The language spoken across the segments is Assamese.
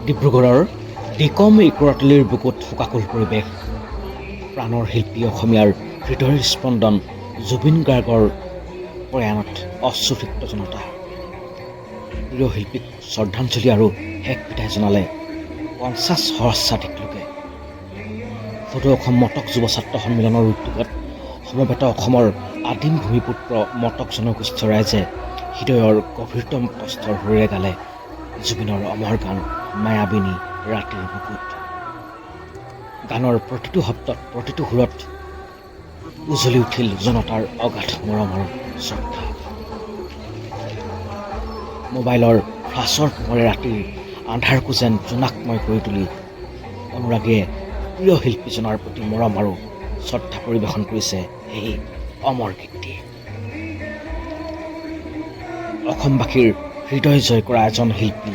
ডিব্ৰুগড়ৰ ডিকম ইকৰাতলিৰ বুকুত শোকাকুল পৰিৱেশ। প্ৰাণৰ শিল্পী অসমীয়াৰ হৃদয়ৰ স্পন্দন জুবিন গাৰ্গৰ প্ৰয়াণত অশ্ৰুসিক্ত জনতা। প্ৰিয় শিল্পীক শ্ৰদ্ধাঞ্জলি আৰু শেষ বিদায় জনালে 50 সহস্ৰাধিক লোকে। সদৌ অসম মটক যুৱ ছাত্ৰ সন্মিলনৰ উদ্যোগত সমবেত অসমৰ আদিম ভূমিপুত্ৰ মটক জনগোষ্ঠীয় ৰাইজে হৃদয়ৰ গভীৰতম কষ্টৰ সুৰেৰে গালে জুবিনৰ অমৰ গান মায়াবিনী ৰাতিৰ বুকুত। গানৰ প্ৰতিটো শব্দত প্ৰতিটো সুৰত উজলি উঠিল জনতাৰ অগাধ মৰম আৰু শ্ৰদ্ধা। মোবাইলৰ ফ্লাছৰ পোহৰে ৰাতিৰ আন্ধাৰকো যেন জোনাকময় কৰি তুলি অনুৰাগীয়ে প্ৰিয় শিল্পীজনৰ প্ৰতি মৰম আৰু শ্ৰদ্ধা পৰিৱেশন কৰিছে সেই অমৰ গীতটি। অসমবাসীৰ হৃদয় জয় কৰা এজন শিল্পী,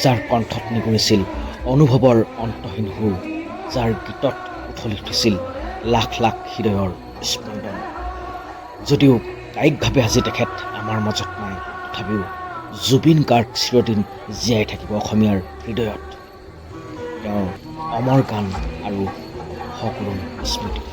যাৰ কণ্ঠত নিগৰিছিল অনুভৱৰ অন্তহীন সুৰ, যাৰ গীতত উঠলি উঠিছিল লাখ লাখ হৃদয়ৰ স্পন্দন। যদিও কায়িকভাৱে আজি তেখেত আমাৰ মাজত নাই, তথাপিও জুবিন গাৰ্গ চিৰদিন জীয়াই থাকিব অসমীয়াৰ হৃদয়ত, তেওঁৰ অমৰ গান আৰু সকলো স্মৃতি।